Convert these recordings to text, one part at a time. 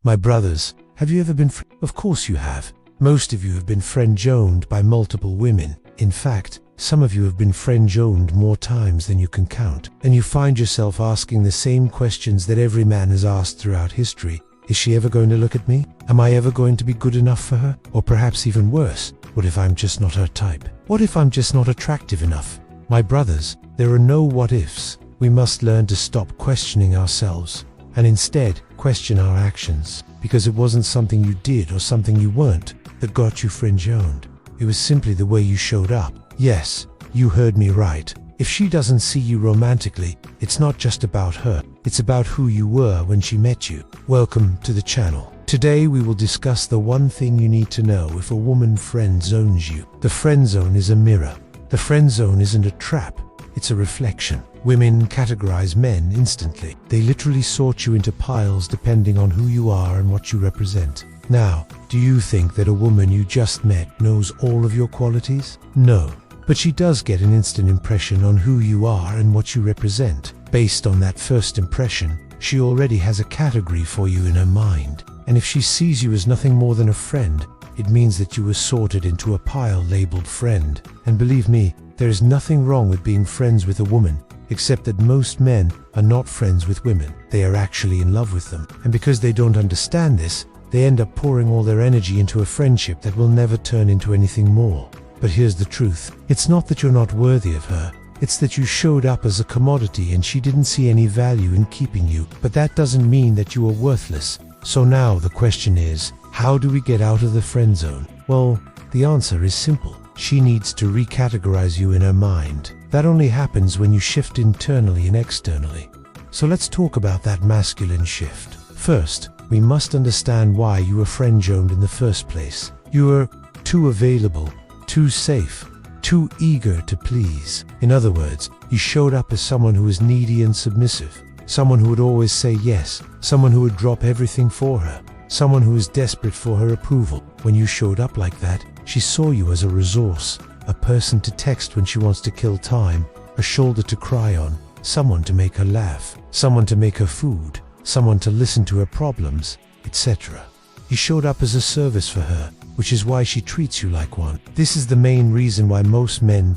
My brothers, have you ever been Of course you have. Most of you have been friend-zoned by multiple women. In fact, some of you have been friend-zoned more times than you can count. And you find yourself asking the same questions that every man has asked throughout history. Is she ever going to look at me? Am I ever going to be good enough for her? Or perhaps even worse, what if I'm just not her type? What if I'm just not attractive enough? My brothers, there are no what-ifs. We must learn to stop questioning ourselves and instead question our actions, because it wasn't something you did or something you weren't that got you friend-zoned. It was simply the way you showed up. Yes, you heard me right. If she doesn't see you romantically, it's not just about her. It's about who you were when she met you. Welcome to the channel. Today we will discuss the one thing you need to know if a woman friend-zones you. The friend zone is a mirror. The friend zone isn't a trap, it's a reflection. Women categorize men instantly. They literally sort you into piles depending on who you are and what you represent. Now, do you think that a woman you just met knows all of your qualities? No. But she does get an instant impression on who you are and what you represent. Based on that first impression, she already has a category for you in her mind. And if she sees you as nothing more than a friend, it means that you were sorted into a pile labeled friend. And believe me, there is nothing wrong with being friends with a woman, except that most men are not friends with women. They are actually in love with them. And because they don't understand this, they end up pouring all their energy into a friendship that will never turn into anything more. But here's the truth. It's not that you're not worthy of her. It's that you showed up as a commodity and she didn't see any value in keeping you. But that doesn't mean that you are worthless. So now the question is, how do we get out of the friend zone? Well, the answer is simple. She needs to recategorize you in her mind. That only happens when you shift internally and externally. So let's talk about that masculine shift. First, we must understand why you were friend-zoned in the first place. You were too available, too safe, too eager to please. In other words, you showed up as someone who was needy and submissive, someone who would always say yes, someone who would drop everything for her, someone who was desperate for her approval. When you showed up like that, she saw you as a resource, a person to text when she wants to kill time, a shoulder to cry on, someone to make her laugh, someone to make her food, someone to listen to her problems, etc. You showed up as a service for her, which is why she treats you like one. This is the main reason why most men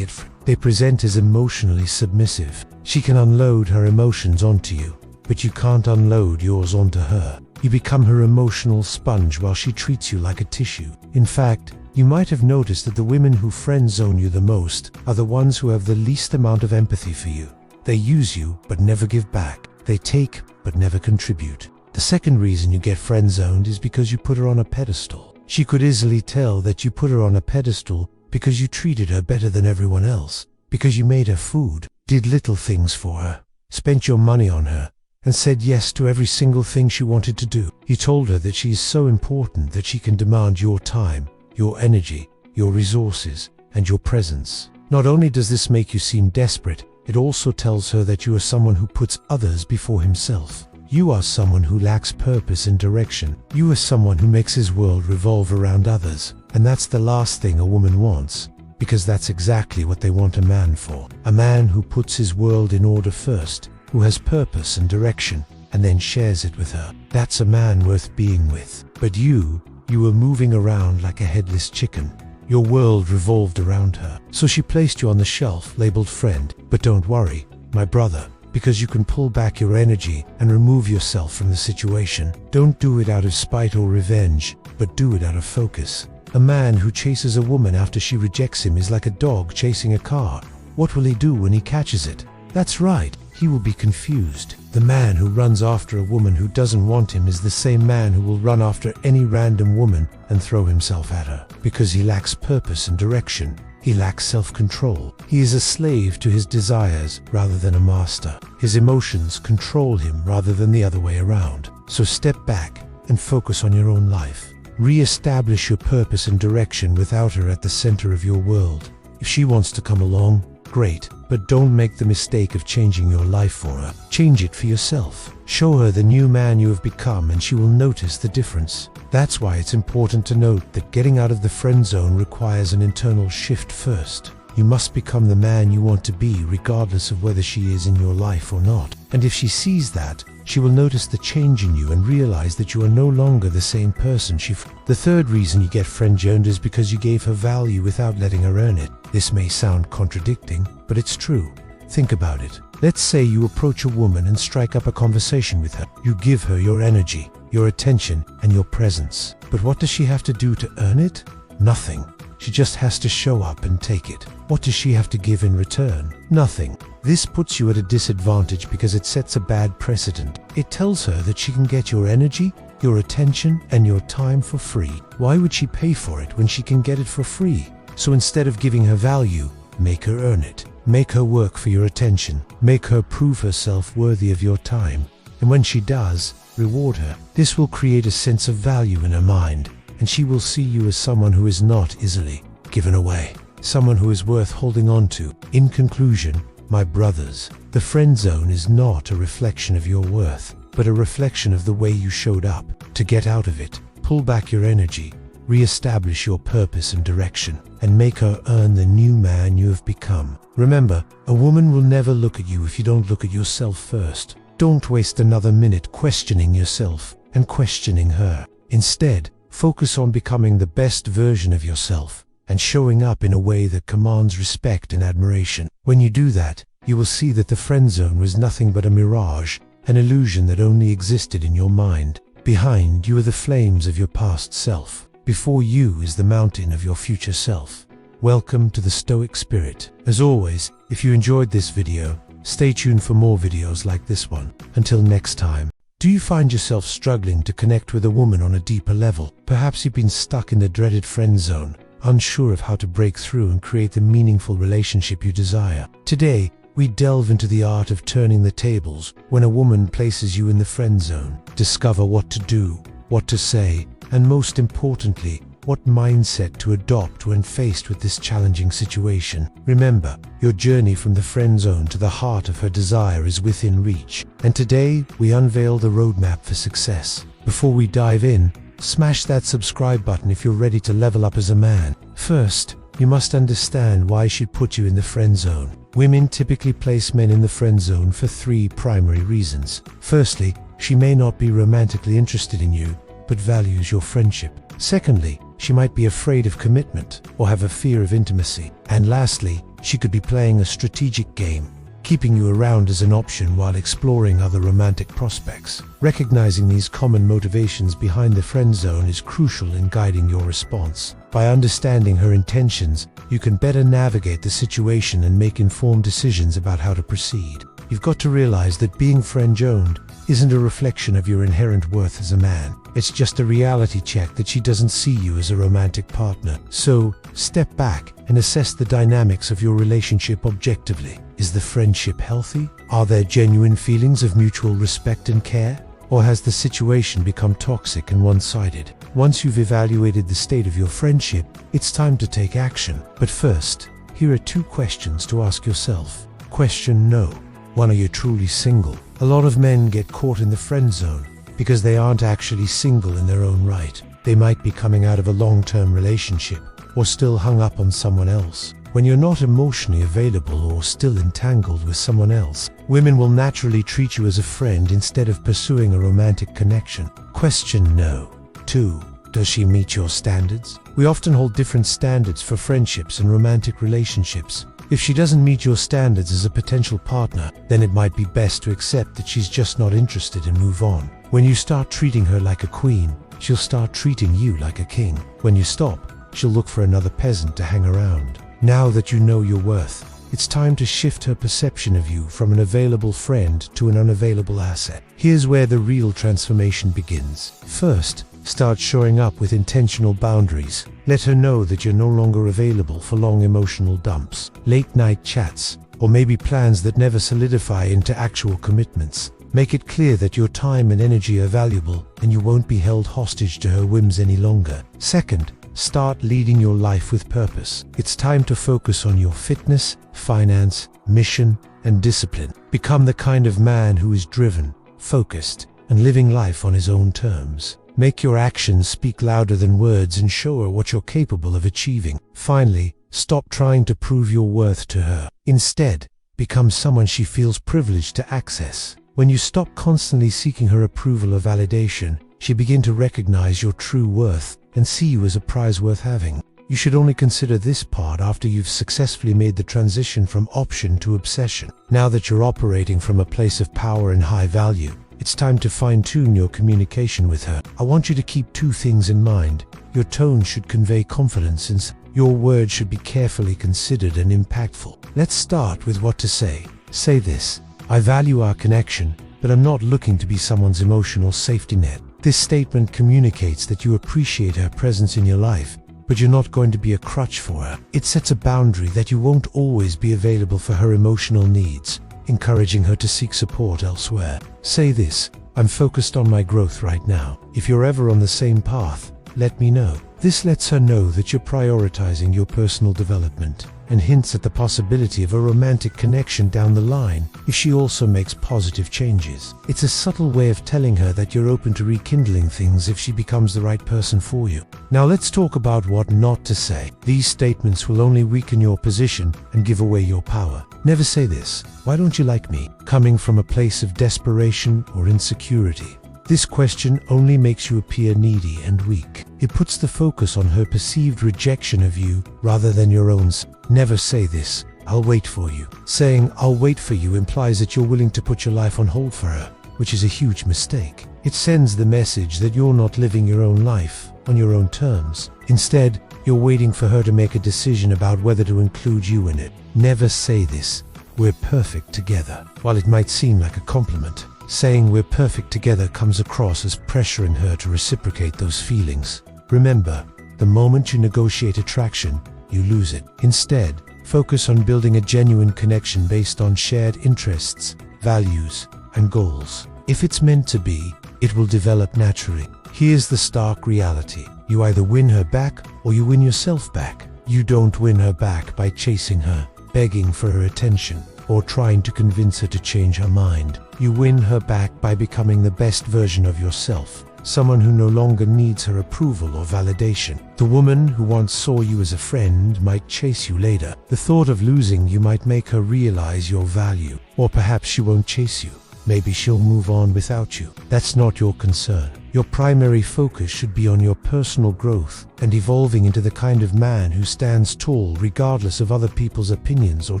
they present as emotionally submissive. She can unload her emotions onto you, but you can't unload yours onto her. You become her emotional sponge while she treats you like a tissue. In fact, you might have noticed that the women who friend-zone you the most are the ones who have the least amount of empathy for you. They use you, but never give back. They take, but never contribute. The second reason you get friend-zoned is because you put her on a pedestal. She could easily tell that you put her on a pedestal because you treated her better than everyone else, because you made her food, did little things for her, spent your money on her, and said yes to every single thing she wanted to do. You told her that she is so important that she can demand your time, your energy, your resources, and your presence. Not only does this make you seem desperate, it also tells her that you are someone who puts others before himself. You are someone who lacks purpose and direction. You are someone who makes his world revolve around others. And that's the last thing a woman wants, because that's exactly what they want a man for. A man who puts his world in order first, who has purpose and direction, and then shares it with her. That's a man worth being with. But you were moving around like a headless chicken. Your world revolved around her. So she placed you on the shelf labeled friend. But don't worry, my brother, because you can pull back your energy and remove yourself from the situation. Don't do it out of spite or revenge, but do it out of focus. A man who chases a woman after she rejects him is like a dog chasing a car. What will he do when he catches it? That's right, he will be confused. The man who runs after a woman who doesn't want him is the same man who will run after any random woman and throw himself at her, because he lacks purpose and direction. He lacks self-control. He is a slave to his desires rather than a master. His emotions control him rather than the other way around. So step back and focus on your own life. Re-establish your purpose and direction without her at the center of your world. If she wants to come along, great, but don't make the mistake of changing your life for her. Change it for yourself. Show her the new man you have become and she will notice the difference. That's why it's important to note that getting out of the friend zone requires an internal shift first. You must become the man you want to be, regardless of whether she is in your life or not. And if she sees that, she will notice the change in you and realize that you are no longer the same person The third reason you get friend-zoned is because you gave her value without letting her earn it. This may sound contradicting, but it's true. Think about it. Let's say you approach a woman and strike up a conversation with her. You give her your energy, your attention, and your presence. But what does she have to do to earn it? Nothing. She just has to show up and take it. What does she have to give in return? Nothing. This puts you at a disadvantage because it sets a bad precedent. It tells her that she can get your energy, your attention, and your time for free. Why would she pay for it when she can get it for free? So instead of giving her value, make her earn it. Make her work for your attention. Make her prove herself worthy of your time. And when she does, reward her. This will create a sense of value in her mind, and she will see you as someone who is not easily given away. Someone who is worth holding on to. In conclusion, my brothers, the friend zone is not a reflection of your worth, but a reflection of the way you showed up. To get out of it, pull back your energy, re-establish your purpose and direction, and make her earn the new man you have become. Remember, a woman will never look at you if you don't look at yourself first. Don't waste another minute questioning yourself and questioning her. Instead, focus on becoming the best version of yourself and showing up in a way that commands respect and admiration. When you do that, you will see that the friend zone was nothing but a mirage, an illusion that only existed in your mind. Behind you are the flames of your past self. Before you is the mountain of your future self. Welcome to the Stoic spirit. As always, if you enjoyed this video, stay tuned for more videos like this one. Until next time. Do you find yourself struggling to connect with a woman on a deeper level? Perhaps you've been stuck in the dreaded friend zone, unsure of how to break through and create the meaningful relationship you desire. Today, we delve into the art of turning the tables when a woman places you in the friend zone. Discover what to do, what to say, and most importantly, what mindset to adopt when faced with this challenging situation. Remember, your journey from the friend zone to the heart of her desire is within reach. And today, we unveil the roadmap for success. Before we dive in, smash that subscribe button if you're ready to level up as a man. First, you must understand why she'd put you in the friend zone. Women typically place men in the friend zone for three primary reasons. Firstly, she may not be romantically interested in you, but values your friendship. Secondly, she might be afraid of commitment or have a fear of intimacy. And lastly, she could be playing a strategic game, keeping you around as an option while exploring other romantic prospects. Recognizing these common motivations behind the friend zone is crucial in guiding your response. By understanding her intentions, you can better navigate the situation and make informed decisions about how to proceed. You've got to realize that being friend-zoned isn't a reflection of your inherent worth as a man. It's just a reality check that she doesn't see you as a romantic partner. So, step back and assess the dynamics of your relationship objectively. Is the friendship healthy? Are there genuine feelings of mutual respect and care? Or has the situation become toxic and one-sided? Once you've evaluated the state of your friendship, it's time to take action. But first, here are 2 questions to ask yourself. Question no. 1. Are you truly single? A lot of men get caught in the friend zone because they aren't actually single in their own right. They might be coming out of a long-term relationship or still hung up on someone else. When you're not emotionally available or still entangled with someone else, women will naturally treat you as a friend instead of pursuing a romantic connection. Question no. 2. Does she meet your standards? We often hold different standards for friendships and romantic relationships. If she doesn't meet your standards as a potential partner, then it might be best to accept that she's just not interested and move on. When you start treating her like a queen, she'll start treating you like a king. When you stop, she'll look for another peasant to hang around. Now that you know your worth, it's time to shift her perception of you from an available friend to an unavailable asset. Here's where the real transformation begins. First, start showing up with intentional boundaries. Let her know that you're no longer available for long emotional dumps, late-night chats, or maybe plans that never solidify into actual commitments. Make it clear that your time and energy are valuable and you won't be held hostage to her whims any longer. Second, start leading your life with purpose. It's time to focus on your fitness, finance, mission, and discipline. Become the kind of man who is driven, focused, and living life on his own terms. Make your actions speak louder than words and show her what you're capable of achieving. Finally, Stop trying to prove your worth to her. Instead, become someone she feels privileged to access. When you stop constantly seeking her approval or validation, she begins to recognize your true worth and see you as a prize worth having. You should only consider this part after you've successfully made the transition from option to obsession. Now that you're operating from a place of power and high value, it's time to fine-tune your communication with her. I want you to keep two things in mind. Your tone should convey confidence and your words should be carefully considered and impactful. Let's start with what to say. Say this: I value our connection, but I'm not looking to be someone's emotional safety net. This statement communicates that you appreciate her presence in your life, but you're not going to be a crutch for her. It sets a boundary that you won't always be available for her emotional needs, encouraging her to seek support elsewhere. Say this: I'm focused on my growth right now. If you're ever on the same path, let me know. This lets her know that you're prioritizing your personal development and hints at the possibility of a romantic connection down the line if she also makes positive changes. It's a subtle way of telling her that you're open to rekindling things if she becomes the right person for you. Now let's talk about what not to say. These statements will only weaken your position and give away your power. Never say this: why don't you like me? Coming from a place of desperation or insecurity. This question only makes you appear needy and weak. It puts the focus on her perceived rejection of you rather than your own. Never say this: I'll wait for you. Saying "I'll wait for you" implies that you're willing to put your life on hold for her, which is a huge mistake. It sends the message that you're not living your own life on your own terms. Instead, you're waiting for her to make a decision about whether to include you in it. Never say this: we're perfect together. While it might seem like a compliment, saying "we're perfect together" comes across as pressuring her to reciprocate those feelings. Remember, the moment you negotiate attraction, you lose it. Instead, focus on building a genuine connection based on shared interests, values, and goals. If it's meant to be, it will develop naturally. Here's the stark reality: you either win her back or you win yourself back. You don't win her back by chasing her, begging for her attention, or trying to convince her to change her mind. You win her back by becoming the best version of yourself, someone who no longer needs her approval or validation. The woman who once saw you as a friend might chase you later. The thought of losing you might make her realize your value. Or perhaps she won't chase you. Maybe she'll move on without you. That's not your concern. Your primary focus should be on your personal growth and evolving into the kind of man who stands tall regardless of other people's opinions or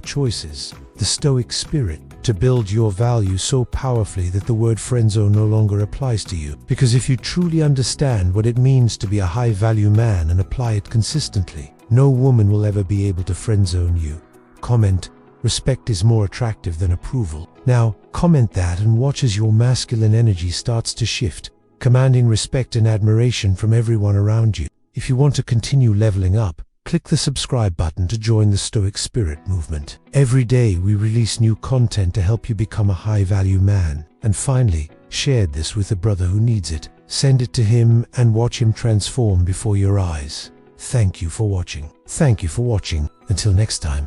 choices. The Stoic spirit: to build your value so powerfully that the word friendzone no longer applies to you. Because if you truly understand what it means to be a high-value man and apply it consistently, no woman will ever be able to friendzone you. Comment: respect is more attractive than approval. Now, comment that and watch as your masculine energy starts to shift, commanding respect and admiration from everyone around you. If you want to continue leveling up, click the subscribe button to join the Stoic Spirit movement. Every day we release new content to help you become a high-value man. And finally, share this with a brother who needs it. Send it to him and watch him transform before your eyes. Thank you for watching. Thank you for watching. Until next time.